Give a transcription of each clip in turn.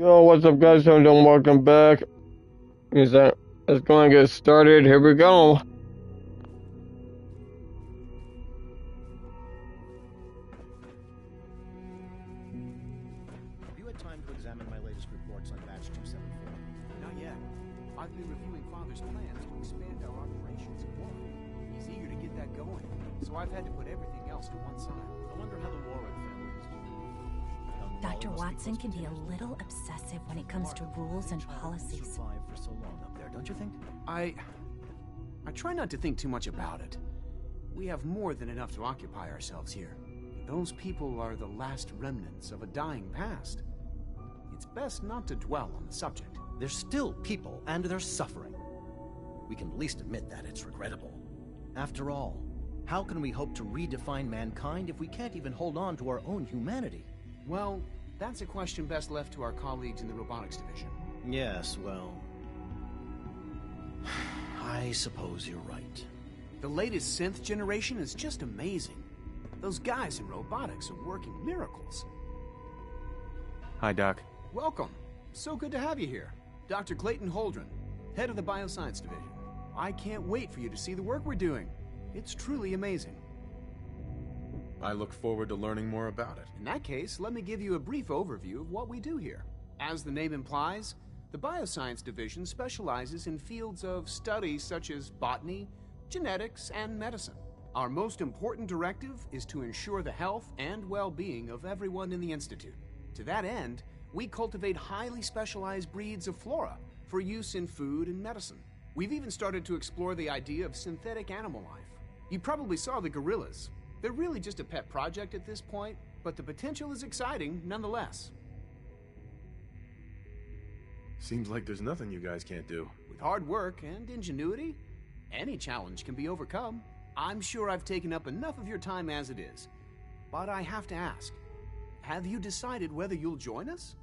Yo, what's up, guys? And welcome back. It's going to get started. Here we go. Have you had time to examine my latest reports on batch 274? Not yet. I've been reviewing Father's plans to expand our operations at Warwick. He's eager to get that going, so I've had to put everything else to one side. I wonder how the Warwick family is doing. Dr. Watson can be a little obsessive when it comes to rules and policies. Survived for so long up there, don't you think? I try not to think too much about it. We have more than enough to occupy ourselves here. Those people are the last remnants of a dying past. It's best not to dwell on the subject. They're still people, and they're suffering. We can at least admit that it's regrettable. After all, how can we hope to redefine mankind if we can't even hold on to our own humanity? Well, that's a question best left to our colleagues in the robotics division. Yes, well... I suppose you're right. The latest synth generation is just amazing. Those guys in robotics are working miracles. Hi, Doc. Welcome. So good to have you here. Dr. Clayton Holdren, head of the Bioscience Division. I can't wait for you to see the work we're doing. It's truly amazing. I look forward to learning more about it. In that case, let me give you a brief overview of what we do here. As the name implies, the Bioscience Division specializes in fields of study such as botany, genetics, and medicine. Our most important directive is to ensure the health and well-being of everyone in the Institute. To that end, we cultivate highly specialized breeds of flora for use in food and medicine. We've even started to explore the idea of synthetic animal life. You probably saw the gorillas. They're really just a pet project at this point, but the potential is exciting nonetheless. Seems like there's nothing you guys can't do. With hard work and ingenuity, any challenge can be overcome. I'm sure I've taken up enough of your time as it is. But I have to ask, have you decided whether you'll join us?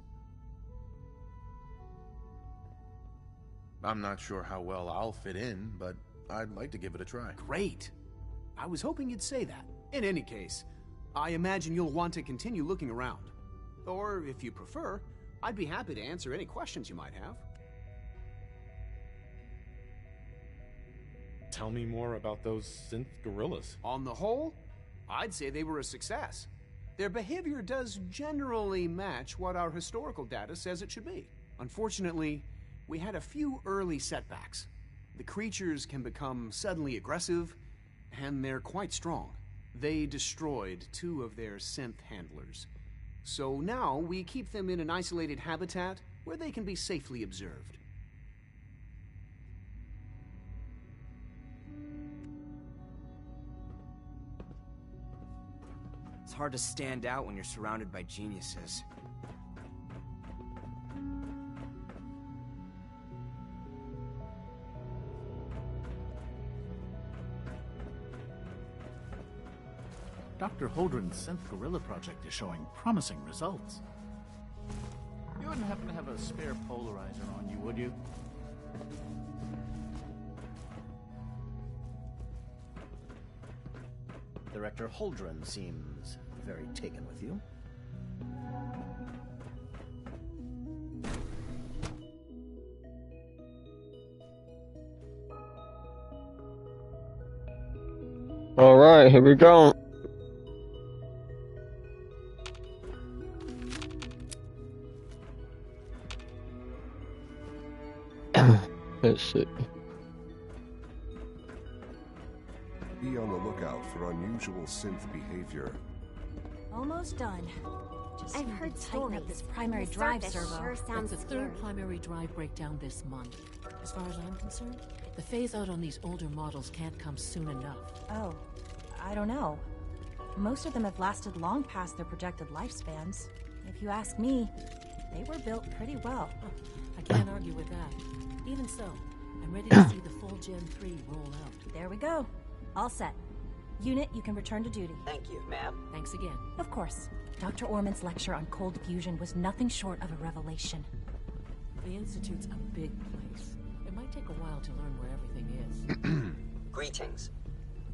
I'm not sure how well I'll fit in, but I'd like to give it a try. Great. I was hoping you'd say that. In any case, I imagine you'll want to continue looking around. Or, if you prefer, I'd be happy to answer any questions you might have. Tell me more about those synth gorillas. On the whole, I'd say they were a success. Their behavior does generally match what our historical data says it should be. Unfortunately, we had a few early setbacks. The creatures can become suddenly aggressive, and they're quite strong. They destroyed 2 of their synth handlers. So now we keep them in an isolated habitat where they can be safely observed. It's hard to stand out when you're surrounded by geniuses. Dr. Holdren's Synth Gorilla project is showing promising results. You wouldn't happen to have a spare polarizer on you, would you? Director Holdren seems very taken with you. All right, here we go. Let's see. Be on the lookout for unusual synth behavior. Almost done. Just I've need to heard tighten stories. up this primary The drive surface servo. sure sounds It's the scary. third primary drive breakdown this month. As far as I'm concerned, the phase-out on these older models can't come soon enough. Oh, I don't know. Most of them have lasted long past their projected lifespans. If you ask me, they were built pretty well. I can't argue with that. Even so, I'm ready to see the full Gen 3 roll out. There we go. All set. Unit, you can return to duty. Thank you, ma'am. Thanks again. Of course. Dr. Orman's lecture on cold fusion was nothing short of a revelation. The Institute's a big place. It might take a while to learn where everything is. Greetings.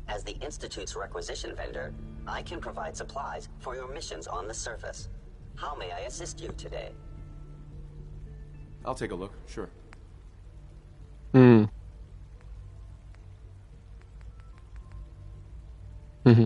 As the Institute's requisition vendor, I can provide supplies for your missions on the surface. How may I assist you today? I'll take a look, sure. Hmm. Hmm.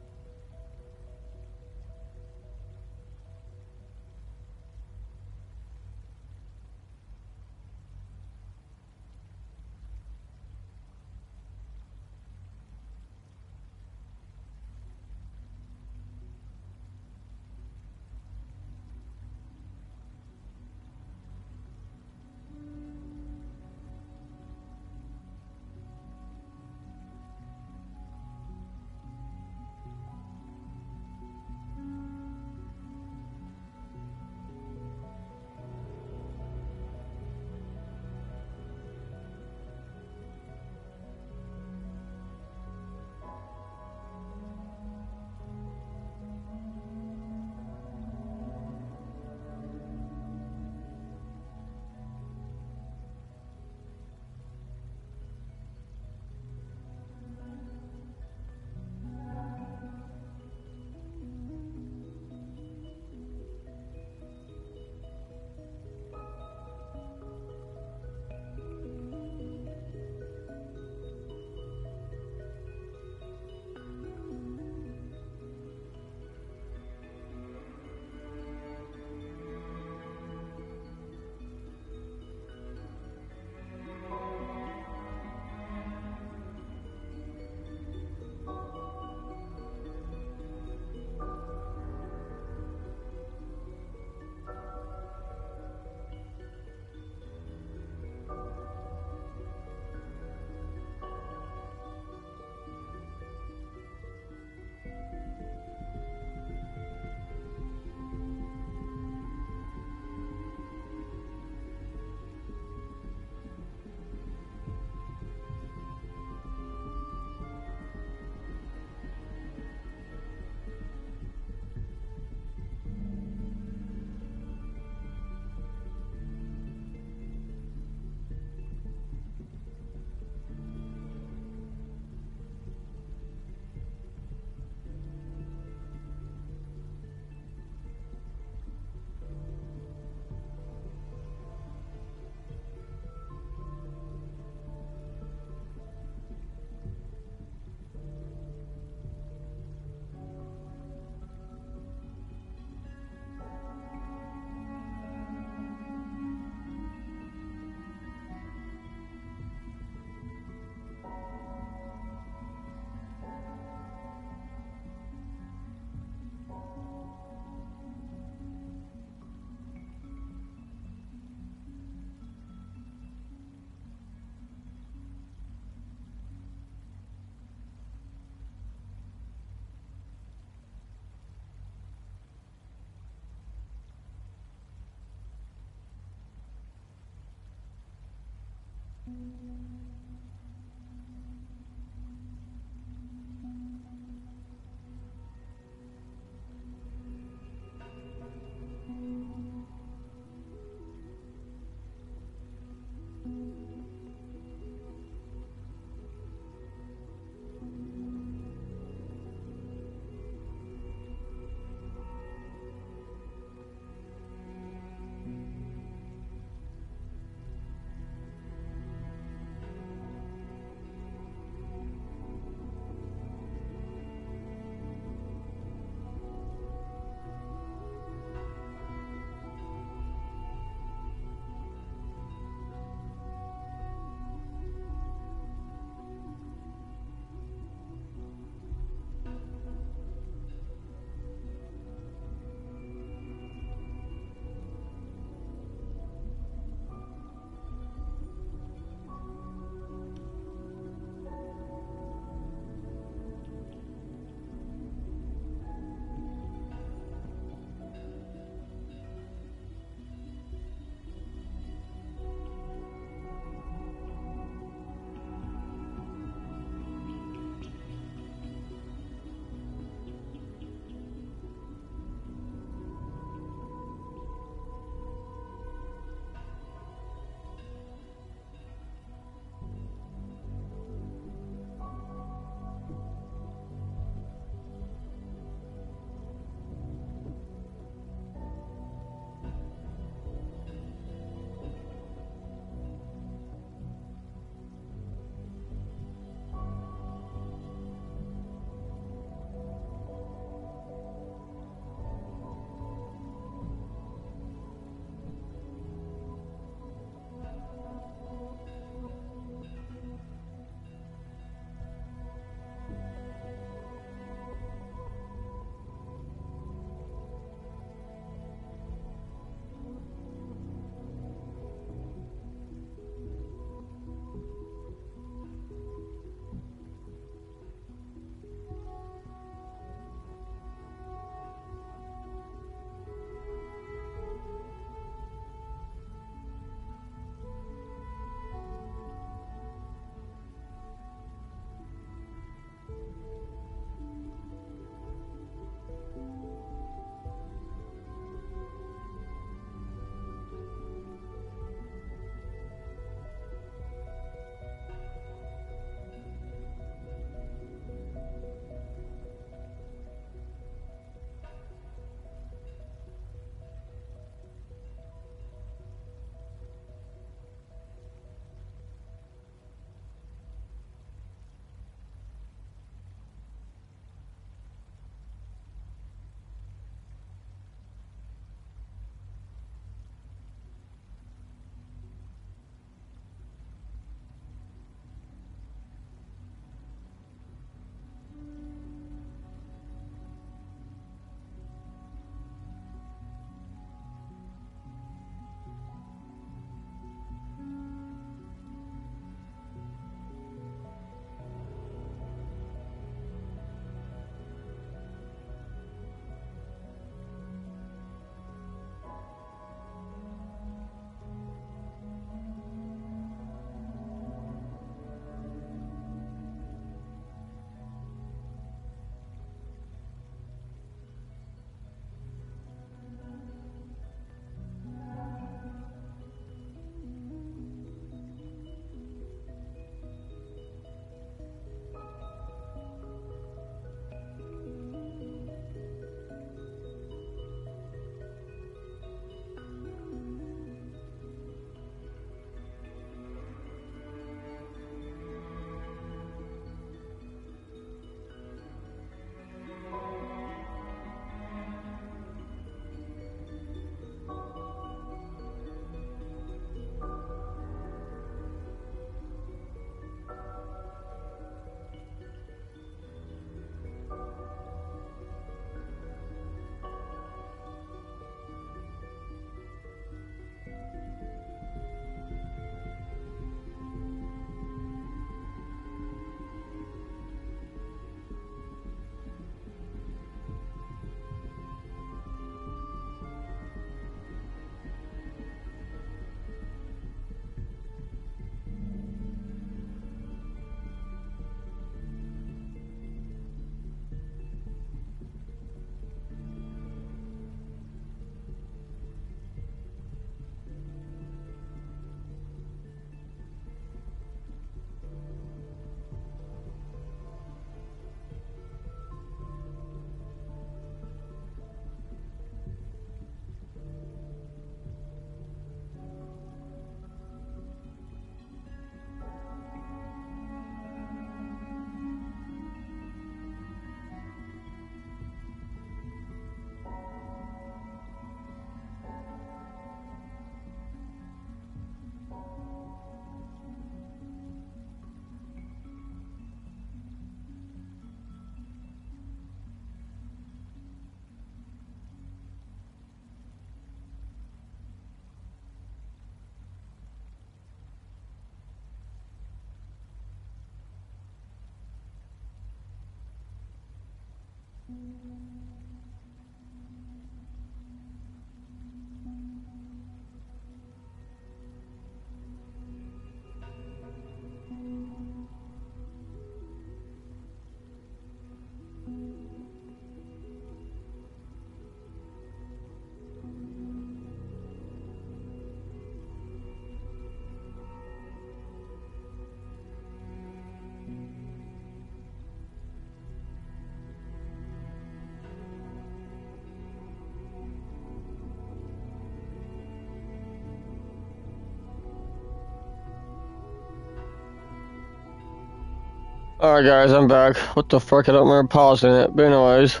Alright guys, I'm back. What the fuck, I don't remember pausing it, but anyways.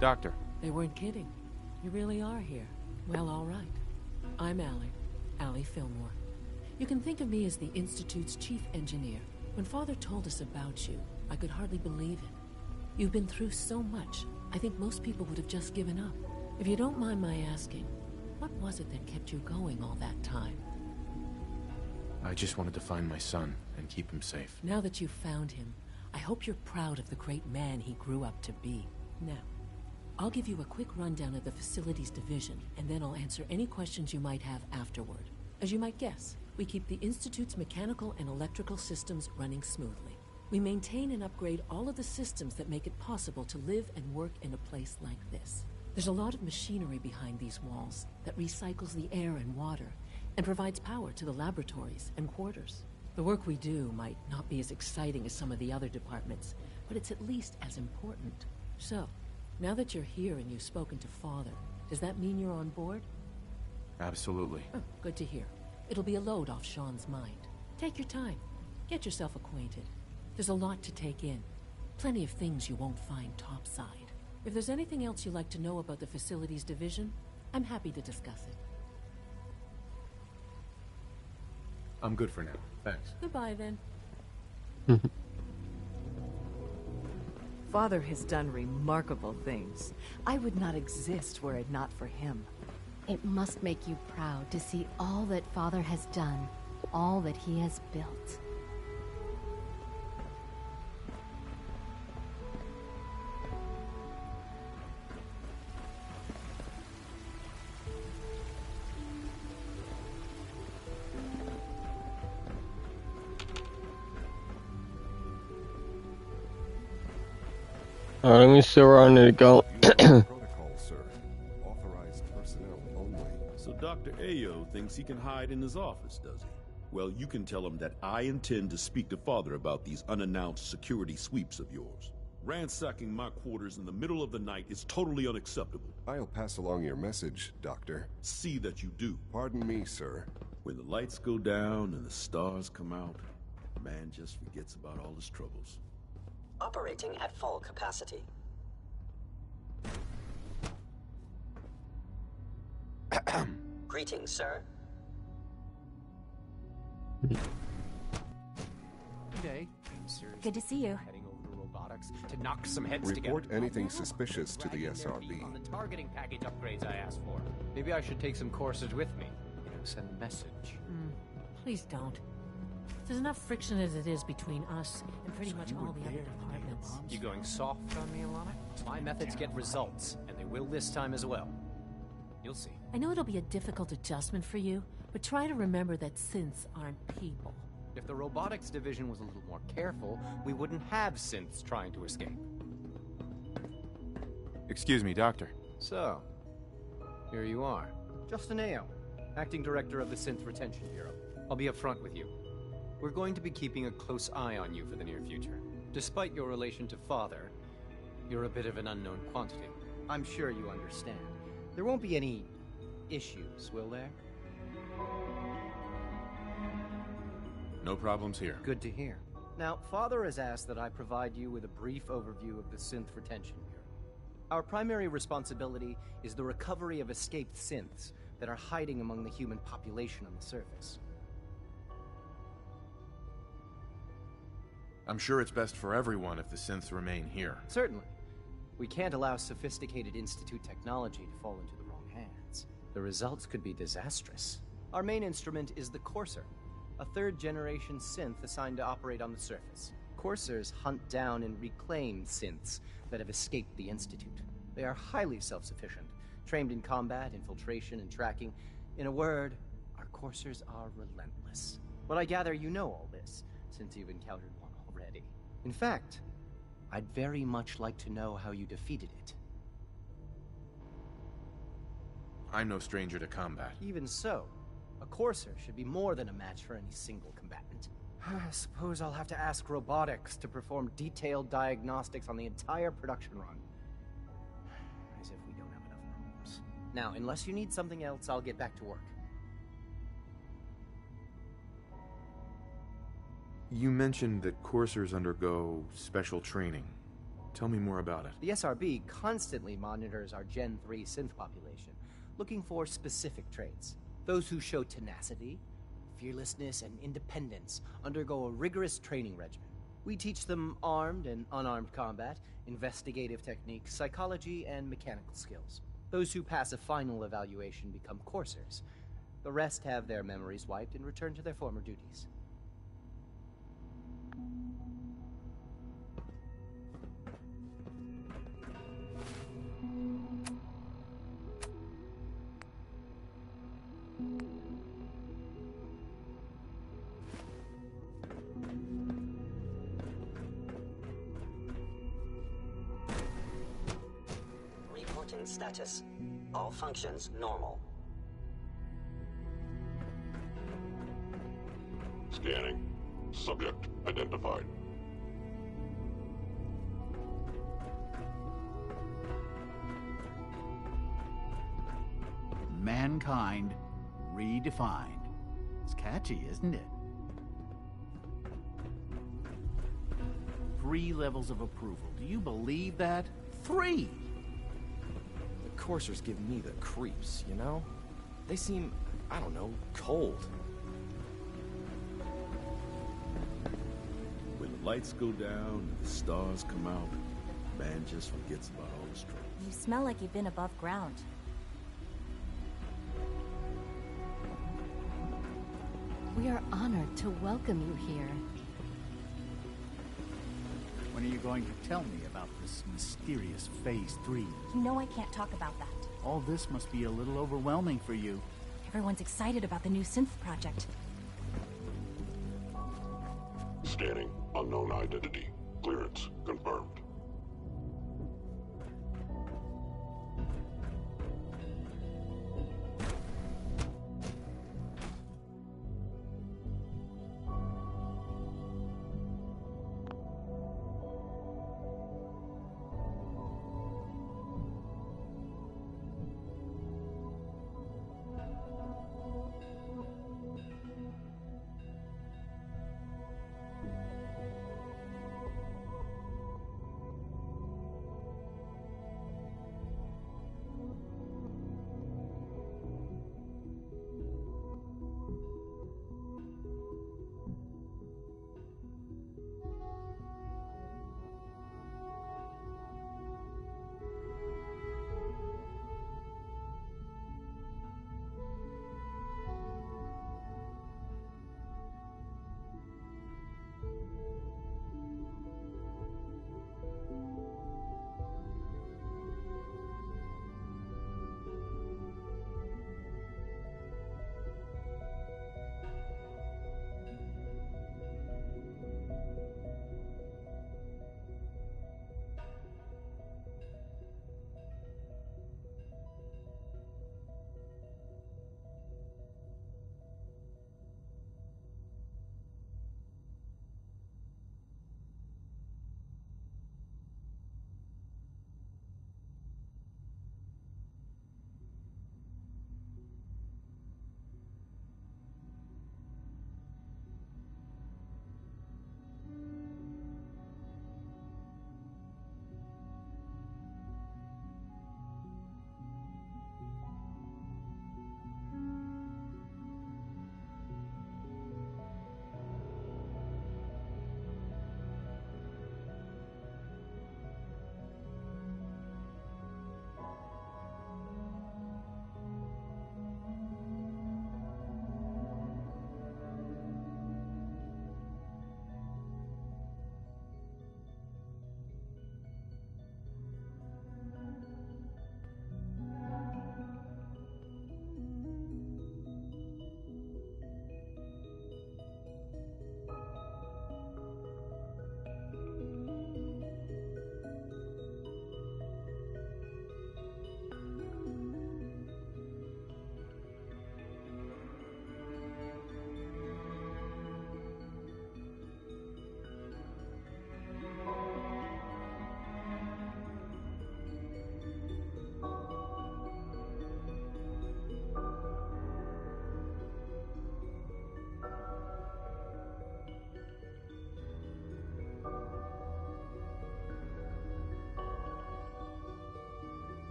Doctor. They weren't kidding. You really are here. Well, all right. I'm Allie Fillmore. You can think of me as the Institute's chief engineer. When Father told us about you, I could hardly believe it. You've been through so much, I think most people would have just given up. If you don't mind my asking, what was it that kept you going all that time? I just wanted to find my son and keep him safe. Now that you've found him, I hope you're proud of the great man he grew up to be. Now, I'll give you a quick rundown of the Facilities Division, and then I'll answer any questions you might have afterward. As you might guess, we keep the Institute's mechanical and electrical systems running smoothly. We maintain and upgrade all of the systems that make it possible to live and work in a place like this. There's a lot of machinery behind these walls that recycles the air and water, and provides power to the laboratories and quarters. The work we do might not be as exciting as some of the other departments, but it's at least as important. So, now that you're here and you've spoken to Father, does that mean you're on board? Absolutely. Oh, good to hear. It'll be a load off Sean's mind. Take your time. Get yourself acquainted. There's a lot to take in. Plenty of things you won't find topside. If there's anything else you'd like to know about the Facilities Division, I'm happy to discuss it. I'm good for now. Thanks. Goodbye, then. Father has done remarkable things. I would not exist were it not for him. It must make you proud to see all that Father has done, all that he has built. Alright, let me see where I need to go. Protocol, sir. Authorized personnel only. So Dr. Ayo thinks he can hide in his office, does he? Well, you can tell him that I intend to speak to Father about these unannounced security sweeps of yours. Ransacking my quarters in the middle of the night is totally unacceptable. I'll pass along your message, Doctor. See that you do. Pardon me, sir. When the lights go down and the stars come out, man just forgets about all his troubles. Operating at full capacity. Greetings, sir. Day. Good to see you. Heading over to robotics to knock some heads Report together. anything suspicious to the SRB. On the targeting package upgrades I asked for. Maybe I should take some courses with me. You know, send a message. Please don't. There's enough friction as it is between us and pretty much all the other departments. You going soft on me, Alana? My methods get results, and they will this time as well. You'll see. I know it'll be a difficult adjustment for you, but try to remember that synths aren't people. If the robotics division was a little more careful, we wouldn't have synths trying to escape. Excuse me, Doctor. So, here you are. Justin Ayo, Acting Director of the Synth Retention Bureau. I'll be upfront with you. We're going to be keeping a close eye on you for the near future. Despite your relation to Father, you're a bit of an unknown quantity. I'm sure you understand. There won't be any issues, will there? No problems here. Good to hear. Now, Father has asked that I provide you with a brief overview of the Synth Retention Bureau. Our primary responsibility is the recovery of escaped synths that are hiding among the human population on the surface. I'm sure it's best for everyone if the synths remain here. Certainly. We can't allow sophisticated Institute technology to fall into the wrong hands. The results could be disastrous. Our main instrument is the Courser, a third-generation synth assigned to operate on the surface. Coursers hunt down and reclaim synths that have escaped the Institute. They are highly self-sufficient, trained in combat, infiltration, and tracking. In a word, our Coursers are relentless. But I gather you know all this, since you've encountered one already. In fact, I'd very much like to know how you defeated it. I'm no stranger to combat. Even so, a Courser should be more than a match for any single combatant. I suppose I'll have to ask robotics to perform detailed diagnostics on the entire production run. As if we don't have enough problems. Now, unless you need something else, I'll get back to work. You mentioned that coursers undergo special training. Tell me more about it. The SRB constantly monitors our Gen 3 synth population, looking for specific traits. Those who show tenacity, fearlessness, and independence undergo a rigorous training regimen. We teach them armed and unarmed combat, investigative techniques, psychology, and mechanical skills. Those who pass a final evaluation become coursers. The rest have their memories wiped and return to their former duties. Reporting status. All functions normal. Scanning. Subject identified. Mankind redefined. It's catchy, isn't it? 3 levels of approval. Do you believe that? 3! The coursers give me the creeps, you know? They seem, I don't know, cold. When the lights go down and the stars come out, man just forgets about all his troubles. You smell like you've been above ground. We are honored to welcome you here. When are you going to tell me about this mysterious Phase 3? You know I can't talk about that. All this must be a little overwhelming for you. Everyone's excited about the new synth project. Scanning. Unknown identity. Clearance confirmed.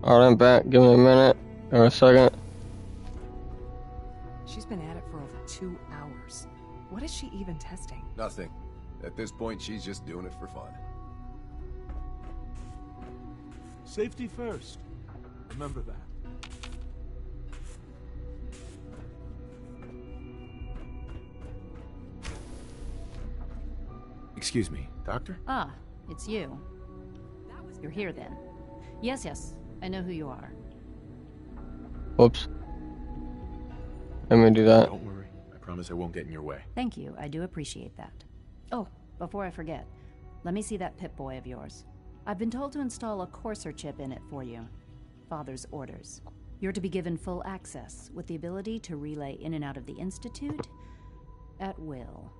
Alright, I'm back. Give me a minute or a second. She's been at it for over 2 hours. What is she even testing? Nothing. At this point, she's just doing it for fun. Safety first. Remember that. Excuse me, Doctor? Ah, it's you. You're here then. Yes, I know who you are. Whoops. Let me do that. Don't worry. I promise I won't get in your way. Thank you, I do appreciate that. Oh, before I forget, let me see that Pip-Boy of yours. I've been told to install a Courser chip in it for you. Father's orders. You're to be given full access, with the ability to relay in and out of the Institute at will.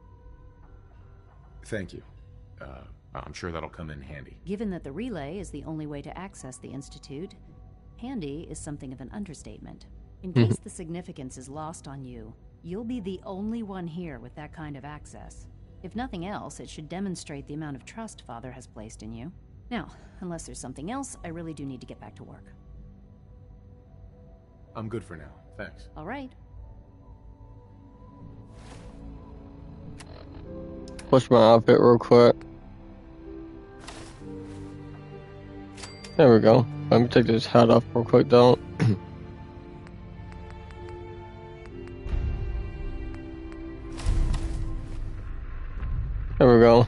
Thank you. I'm sure that'll come in handy. Given that the relay is the only way to access the Institute, handy is something of an understatement. In case the significance is lost on you, you'll be the only one here with that kind of access. If nothing else, it should demonstrate the amount of trust Father has placed in you. Now, unless there's something else, I really do need to get back to work. I'm good for now. Thanks. All right. Push my outfit real quick. There we go. Let me take this hat off real quick, though. There we go.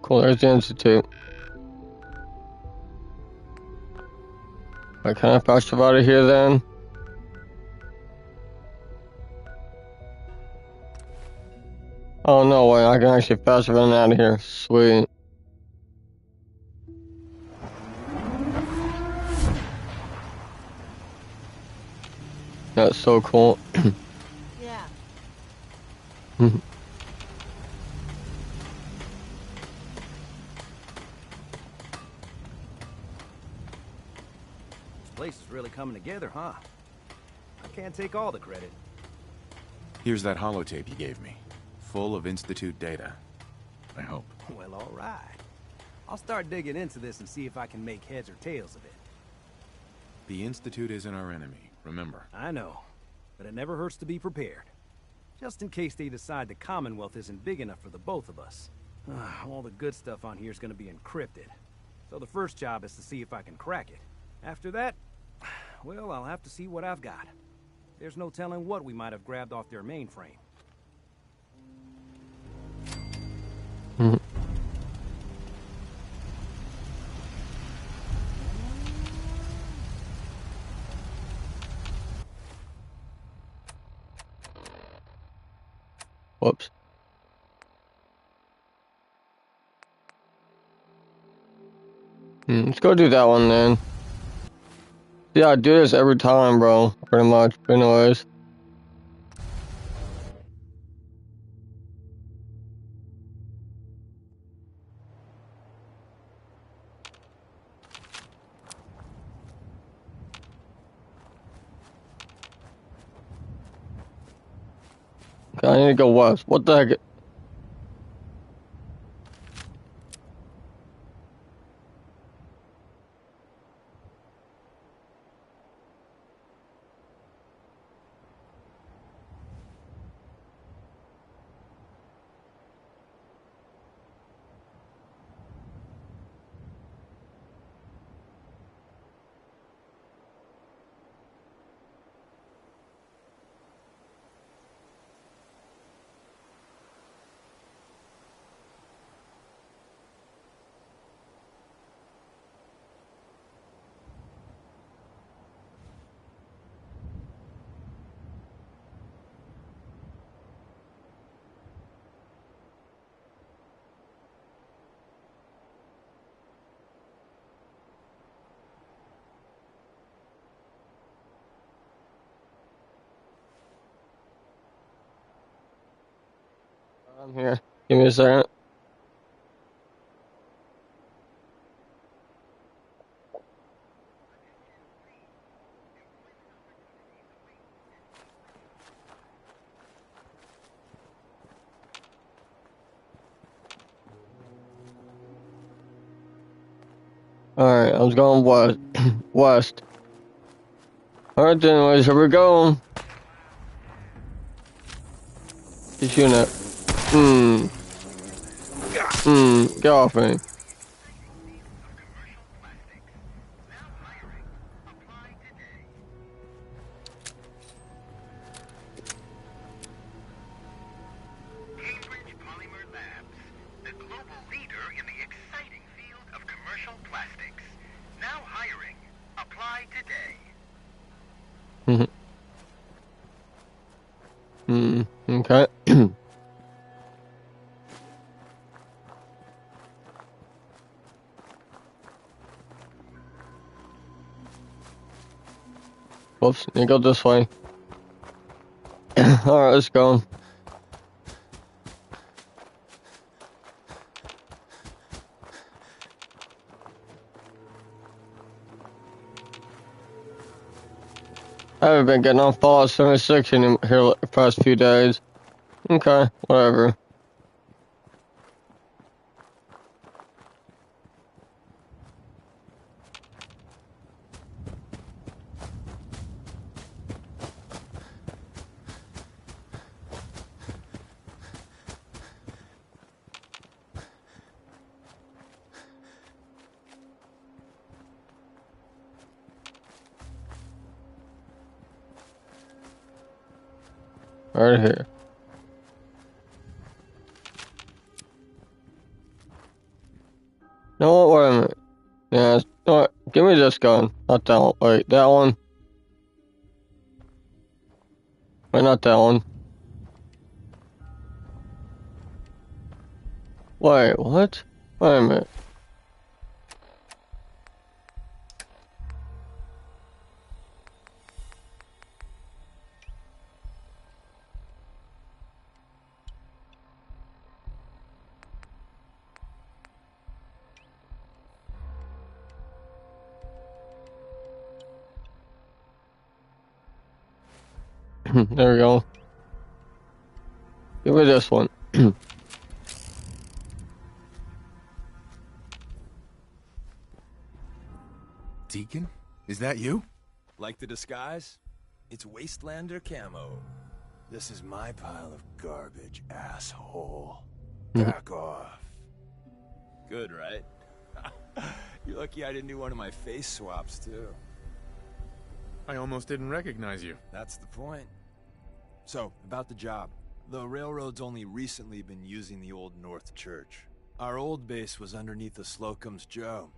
Cool, there's the Institute. I kind of fast out of here then. Oh no way, I can actually fast run out of here. Sweet. That's so cool. Yeah. Place is really coming together, huh? I can't take all the credit. Here's that holotape you gave me. Full of Institute data. I hope. Well, all right. I'll start digging into this and see if I can make heads or tails of it. The Institute isn't our enemy, remember. I know, but it never hurts to be prepared. Just in case they decide the Commonwealth isn't big enough for the both of us. All the good stuff on here is going to be encrypted. So the first job is to see if I can crack it. After that, well, I'll have to see what I've got. There's no telling what we might have grabbed off their mainframe. Whoops. Let's go do that one then. Yeah, I do this every time, bro. Pretty much. But anyways. Okay, I need to go west. What the heck? I'm here. Give me a second. Alright, I was going west. West. Alright, anyways, here we go. He's shooting it. Get off me. Okay. Whoops, you go this way. Alright, let's go. I haven't been getting on Fallout 76 in here the past few days. Okay, whatever. Right here. No, wait a minute. Yeah, give me this gun. Not that one. Wait, that one. Wait, not that one. Wait, what? Wait a minute. There we go. Give me this one. Deacon? Is that you? Like the disguise? It's Wastelander camo. This is my pile of garbage, asshole. Back off. Good, right? You're lucky I didn't do one of my face swaps, too. I almost didn't recognize you. That's the point. So, about the job. The railroad's only recently been using the Old North Church. Our old base was underneath the Slocum's Joe.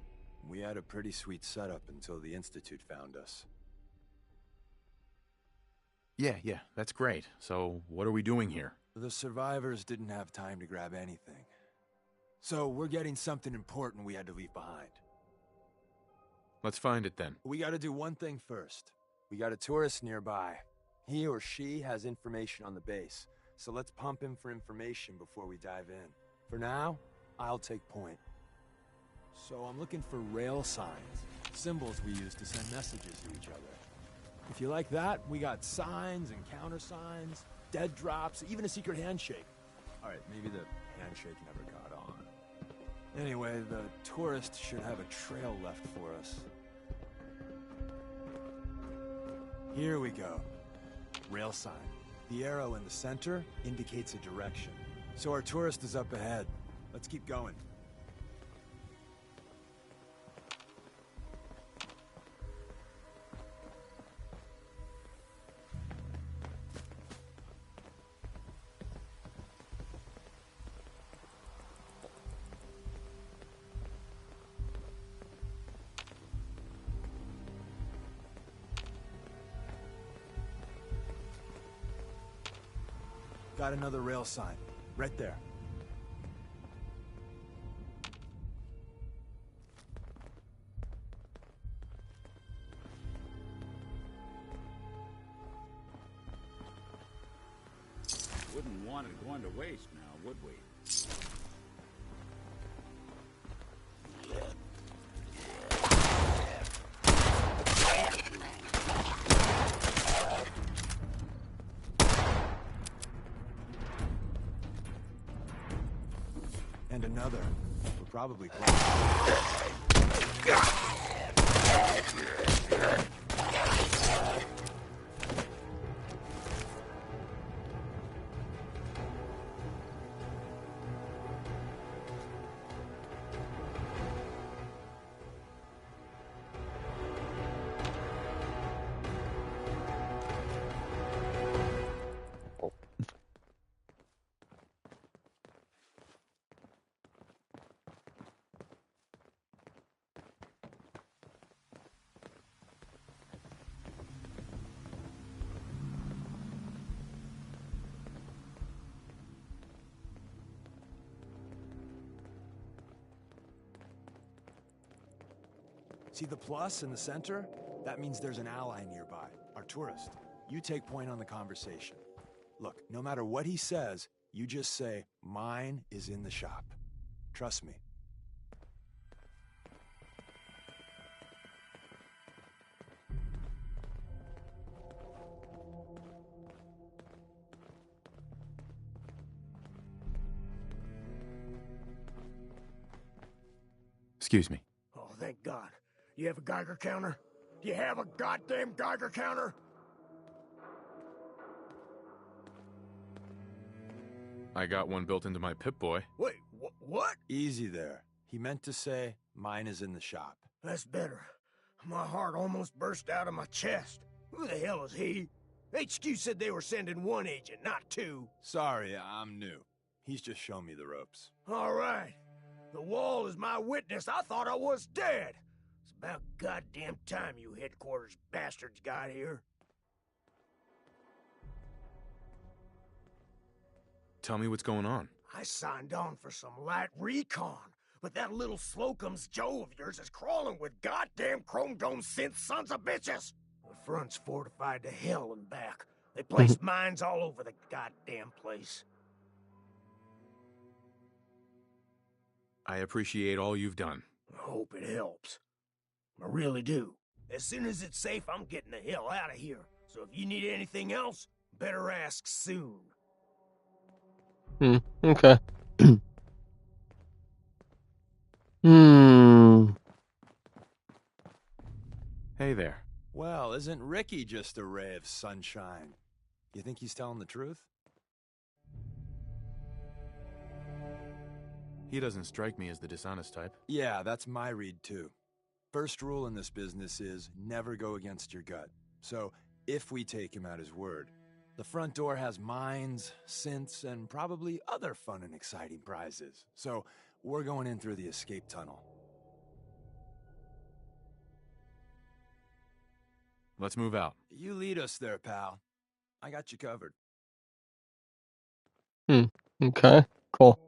We had a pretty sweet setup until the Institute found us. Yeah, that's great. So, what are we doing here? The survivors didn't have time to grab anything. So, we're getting something important we had to leave behind. Let's find it then. We gotta do one thing first. We got a tourist nearby. He or she has information on the base, so let's pump him for information before we dive in. For now, I'll take point. So I'm looking for rail signs, symbols we use to send messages to each other. If you like that, we got signs and countersigns, dead drops, even a secret handshake. Alright, maybe the handshake never got on. Anyway, the tourist should have a trail left for us. Here we go. Rail sign. The arrow in the center indicates a direction. So our tourist is up ahead. Let's keep going. Got another rail sign. Right there. Wouldn't want it going to waste now, would we? And another. We're probably close. See the plus in the center? That means there's an ally nearby, our tourist. You take point on the conversation. Look, no matter what he says, you just say, mine is in the shop. Trust me. Excuse me. Oh, thank God. You have a Geiger counter? Do you have a goddamn Geiger counter? I got one built into my Pip-Boy. Wait, what? Easy there. He meant to say, mine is in the shop. That's better. My heart almost burst out of my chest. Who the hell is he? HQ said they were sending one agent, not two. Sorry, I'm new. He's just shown me the ropes. All right. The wall is my witness. I thought I was dead. It's about goddamn time you headquarters bastards got here. Tell me what's going on. I signed on for some light recon, but that little Slocum's Joe of yours is crawling with goddamn Chrome Dome synth sons of bitches. The front's fortified to hell and back. They placed mines all over the goddamn place. I appreciate all you've done. I hope it helps. I really do. As soon as it's safe, I'm getting the hell out of here. So if you need anything else, better ask soon. Okay. Hey there. Well, isn't Ricky just a ray of sunshine? You think he's telling the truth? He doesn't strike me as the dishonest type. Yeah, that's my read too. First rule in this business is never go against your gut. So, if we take him at his word, the front door has mines, synths, and probably other fun and exciting prizes. So, we're going in through the escape tunnel. Let's move out. You lead us there, pal. I got you covered. Okay, cool.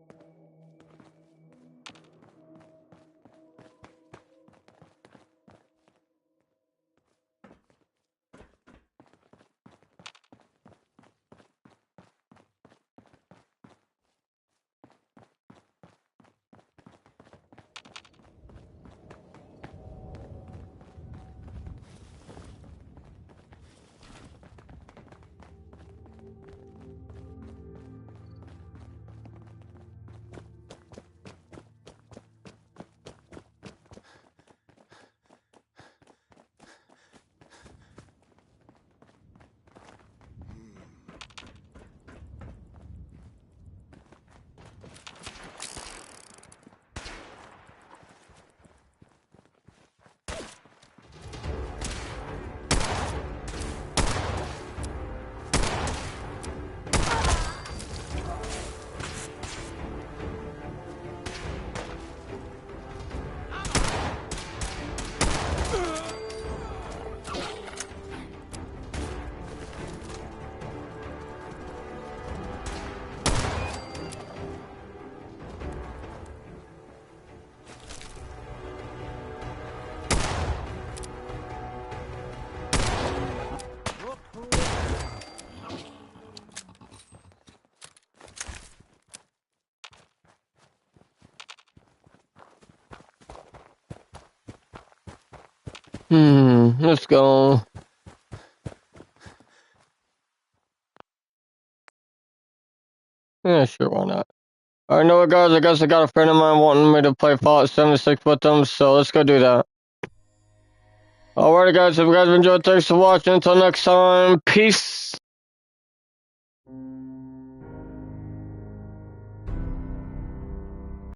Let's go. Yeah, sure, why not? Alright, know what, guys? I guess I got a friend of mine wanting me to play Fallout 76 with them, so let's go do that. Alright, guys, if you guys have enjoyed, thanks for watching. Until next time, peace.